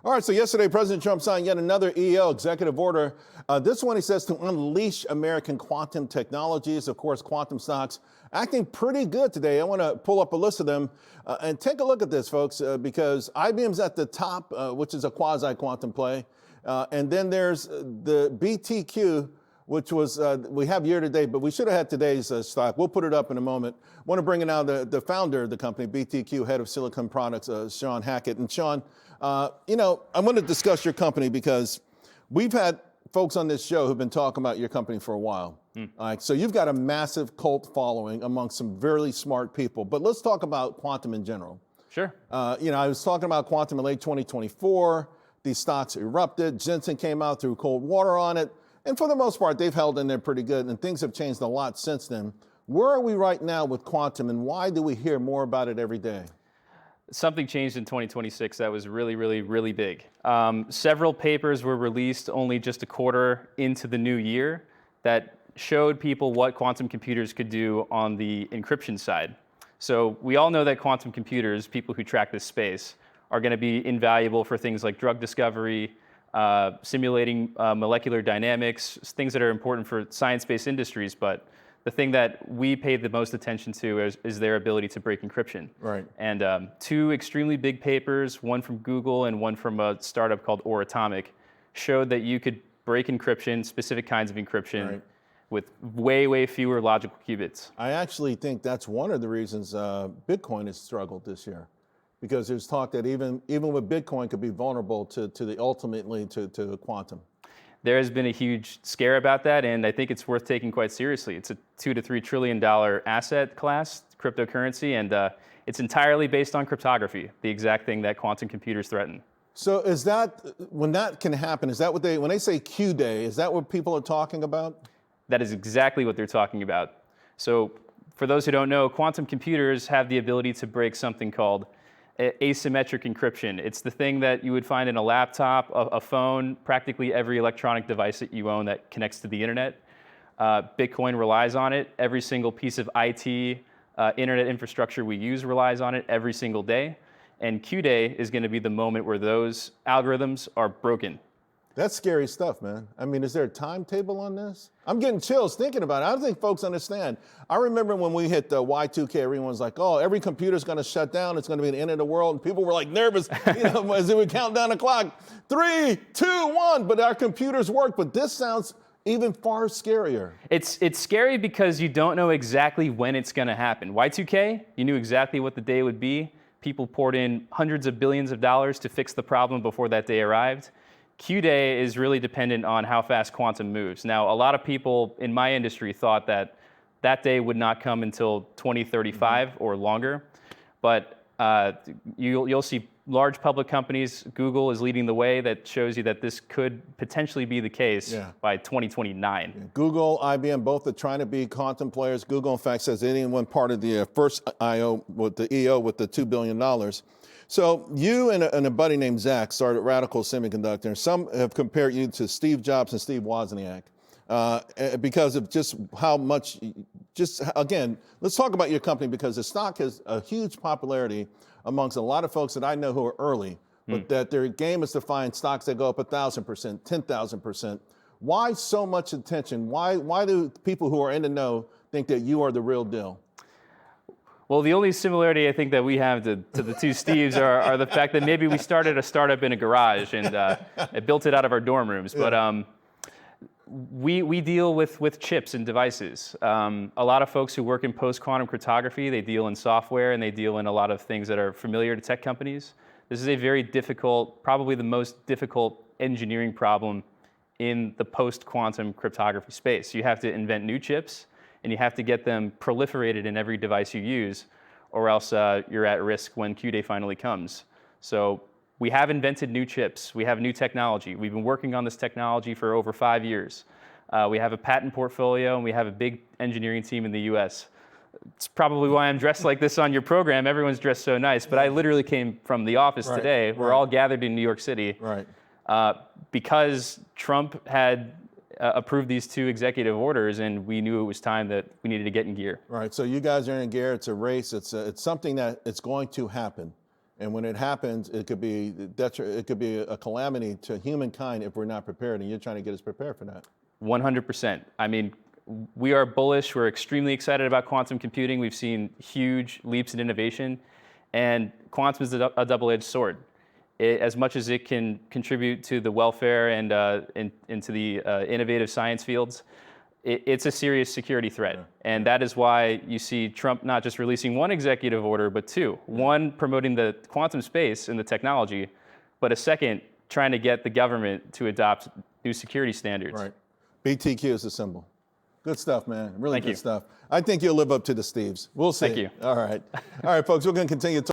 All right, so yesterday, President Trump signed yet another executive order. This one, he says, to unleash American quantum technologies. Of course, quantum stocks acting pretty good today. I want to pull up a list of them and take a look at this, folks, because IBM's at the top, which is a quasi-quantum play. And then there's the BTQ, which was, we have year to date, but we should have had today's stock. We'll put it up in a moment. I want to bring in now the founder of the company, BTQ, head of Silicon Products, Sean Hackett. And Sean, I want to discuss your company because we've had folks on this show who've been talking about your company for a while. All right, so you've got a massive cult following among some very smart people. But let's talk about quantum in general. Sure. I was talking about quantum in late 2024. These stocks erupted. Jensen came out, threw cold water on it. And for the most part, they've held in there pretty good, and things have changed a lot since then. Where are we right now with quantum, and why do we hear more about it every day? Something changed in 2026 that was really, really, really big. Several papers were released only just a quarter into the new year that showed people what quantum computers could do on the encryption side. So we all know that quantum computers, people who track this space, are going to be invaluable for things like drug discovery, simulating molecular dynamics, things that are important for science-based industries, but the thing that we pay the most attention to is their ability to break encryption. Right. And two extremely big papers, one from Google and one from a startup called Atomic, showed that you could break encryption, specific kinds of encryption, right, with way, way fewer logical qubits. I actually think that's one of the reasons Bitcoin has struggled this year. Because there's talk that even with Bitcoin could be vulnerable to quantum. There has been a huge scare about that, and I think it's worth taking quite seriously. It's a $2 to $3 trillion asset class, cryptocurrency, and it's entirely based on cryptography, the exact thing that quantum computers threaten. So is that, when that can happen, is that what when they say Q day, is that what people are talking about? That is exactly what they're talking about. So for those who don't know, quantum computers have the ability to break something called asymmetric encryption. It's the thing that you would find in a laptop, a phone, practically every electronic device that you own that connects to the internet. Bitcoin relies on it. Every single piece of IT, internet infrastructure we use relies on it every single day. And Q-Day is going to be the moment where those algorithms are broken. That's scary stuff, man. I mean, is there a timetable on this? I'm getting chills thinking about it. I don't think folks understand. I remember when we hit the Y2K, everyone's like, oh, every computer's going to shut down. It's going to be the end of the world. And people were like nervous, as they would count down the clock. 3, 2, 1. But our computers work. But this sounds even far scarier. It's scary because you don't know exactly when it's going to happen. Y2K, you knew exactly what the day would be. People poured in hundreds of billions of dollars to fix the problem before that day arrived. Q-Day is really dependent on how fast quantum moves. Now, a lot of people in my industry thought that that day would not come until 2035 or longer, but you'll see large public companies, Google is leading the way, that shows you that this could potentially be the case by 2029. Yeah. Google, IBM, both are trying to be quantum players. Google, in fact, says they didn't win part of the first IO with the EO with the $2 billion. So you and a buddy named Zach started Radical Semiconductor, and some have compared you to Steve Jobs and Steve Wozniak because of just how much, again, let's talk about your company because the stock has a huge popularity amongst a lot of folks that I know who are early, but that their game is to find stocks that go up 1,000%, 10,000%. Why so much attention? Why do people who are in the know think that you are the real deal? Well, the only similarity I think that we have to the two Steves are the fact that maybe we started a startup in a garage and built it out of our dorm rooms. But we deal with chips and devices. A lot of folks who work in post-quantum cryptography, they deal in software and they deal in a lot of things that are familiar to tech companies. This is a very difficult, probably the most difficult engineering problem in the post-quantum cryptography space. You have to invent new chips, and you have to get them proliferated in every device you use, or else you're at risk when Q-Day finally comes. So we have invented new chips. We have new technology. We've been working on this technology for over 5 years. We have a patent portfolio, and we have a big engineering team in the US. It's probably why I'm dressed like this on your program. Everyone's dressed so nice, but I literally came from the office today. We're all gathered in New York City because Trump had approved these two executive orders, and we knew it was time that we needed to get in gear. Right. So you guys are in gear. It's a race. It's something that it's going to happen. And when it happens, it could be a calamity to humankind if we're not prepared. And you're trying to get us prepared for that. 100%. I mean, we are bullish. We're extremely excited about quantum computing. We've seen huge leaps in innovation. And quantum is a double-edged sword. As much as it can contribute to the welfare and into the innovative science fields, it's a serious security threat. Yeah. And that is why you see Trump not just releasing one executive order, but two. One promoting the quantum space and the technology, but a second trying to get the government to adopt new security standards. Right. BTQ is the symbol. Good stuff, man. Really Thank good you. stuff. I think you'll live up to the Steves. We'll see. Thank you. All right. All right, folks, we're going to continue talking.